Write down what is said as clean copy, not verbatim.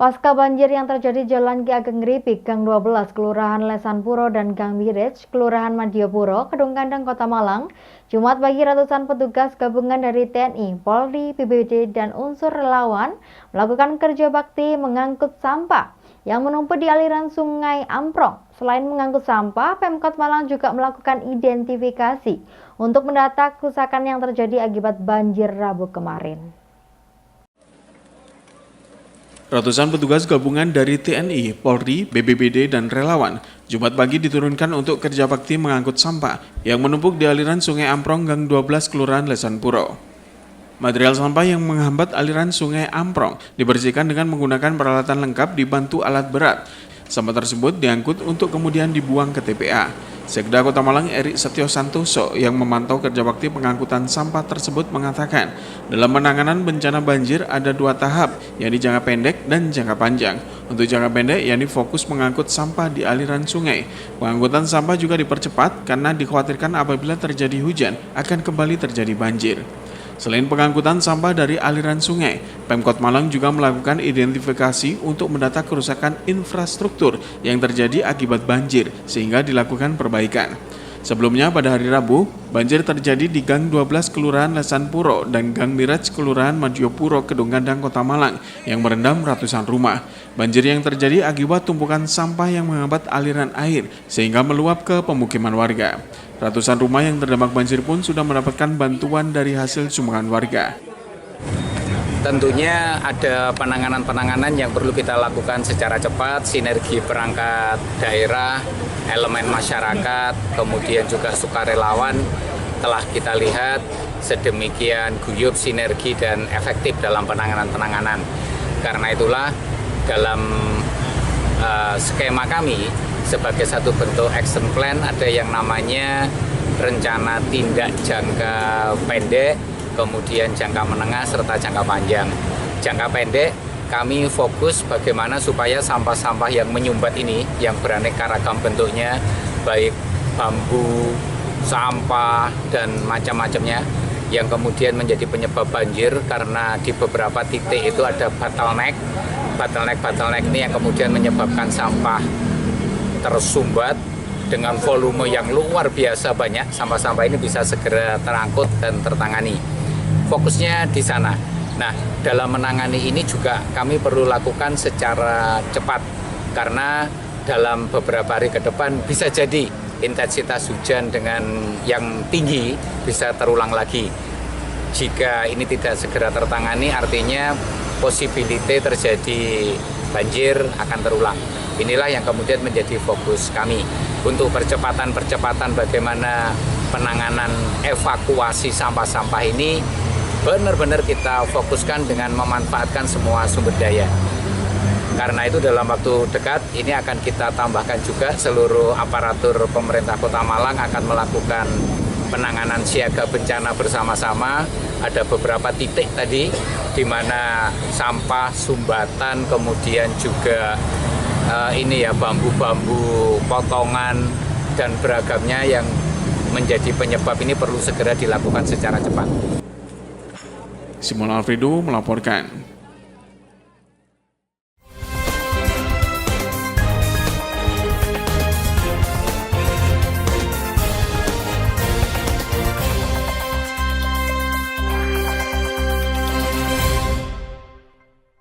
Pasca banjir yang terjadi Jalan Ki Ageng Gripik, Gang 12, Kelurahan Lesanpuro dan Gang Mirej, Kelurahan Madiopuro, Kedung Kandang, Kota Malang, Jumat pagi ratusan petugas gabungan dari TNI, Polri, BPBD, dan unsur relawan melakukan kerja bakti mengangkut sampah yang menumpuk di aliran Sungai Amprong. Selain mengangkut sampah, Pemkot Malang juga melakukan identifikasi untuk mendata kerusakan yang terjadi akibat banjir Rabu kemarin. Ratusan petugas gabungan dari TNI, Polri, BPBD, dan relawan Jumat pagi diturunkan untuk kerja bakti mengangkut sampah yang menumpuk di aliran Sungai Amprong Gang 12 Kelurahan Lesanpuro. Material sampah yang menghambat aliran Sungai Amprong dibersihkan dengan menggunakan peralatan lengkap dibantu alat berat. Sampah tersebut diangkut untuk kemudian dibuang ke TPA. Sekda Kota Malang Erik Setio Santoso yang memantau kerja bakti pengangkutan sampah tersebut mengatakan, dalam penanganan bencana banjir ada 2 tahap, yakni jangka pendek dan jangka panjang. Untuk jangka pendek, yakni fokus mengangkut sampah di aliran sungai. Pengangkutan sampah juga dipercepat karena dikhawatirkan apabila terjadi hujan akan kembali terjadi banjir. Selain pengangkutan sampah dari aliran sungai, Pemkot Malang juga melakukan identifikasi untuk mendata kerusakan infrastruktur yang terjadi akibat banjir sehingga dilakukan perbaikan. Sebelumnya pada hari Rabu, banjir terjadi di Gang 12 Kelurahan Lesanpuro dan Gang Mirej Kelurahan Madiopuro, Kedung Kandang, Kota Malang yang merendam ratusan rumah. Banjir yang terjadi akibat tumpukan sampah yang menghambat aliran air sehingga meluap ke pemukiman warga. Ratusan rumah yang terdampak banjir pun sudah mendapatkan bantuan dari hasil sumbangan warga. Tentunya ada penanganan-penanganan yang perlu kita lakukan secara cepat, sinergi perangkat daerah, elemen masyarakat, kemudian juga sukarelawan telah kita lihat sedemikian guyup, sinergi, dan efektif dalam penanganan-penanganan. Karena itulah dalam skema kami sebagai satu bentuk action plan ada yang namanya rencana tindak jangka pendek, kemudian jangka menengah, serta jangka panjang. Jangka pendek, kami fokus bagaimana supaya sampah-sampah yang menyumbat ini, yang beraneka ragam bentuknya, baik bambu, sampah, dan macam-macamnya, yang kemudian menjadi penyebab banjir karena di beberapa titik itu ada bottleneck. Bottleneck ini yang kemudian menyebabkan sampah tersumbat dengan volume yang luar biasa banyak. Sampah-sampah ini bisa segera terangkut dan tertangani. Fokusnya di sana. Nah, dalam menangani ini juga kami perlu lakukan secara cepat karena dalam beberapa hari ke depan bisa jadi intensitas hujan dengan yang tinggi bisa terulang lagi. Jika ini tidak segera tertangani, artinya posibiliti terjadi banjir akan terulang. Inilah yang kemudian menjadi fokus kami untuk percepatan bagaimana penanganan evakuasi sampah-sampah ini benar-benar kita fokuskan dengan memanfaatkan semua sumber daya. Karena itu dalam waktu dekat ini akan kita tambahkan juga seluruh aparatur pemerintah Kota Malang akan melakukan penanganan siaga bencana bersama-sama. Ada beberapa titik tadi di mana sampah, sumbatan, kemudian juga bambu-bambu, potongan, dan beragamnya yang menjadi penyebab ini perlu segera dilakukan secara cepat. Simon Alfredo melaporkan.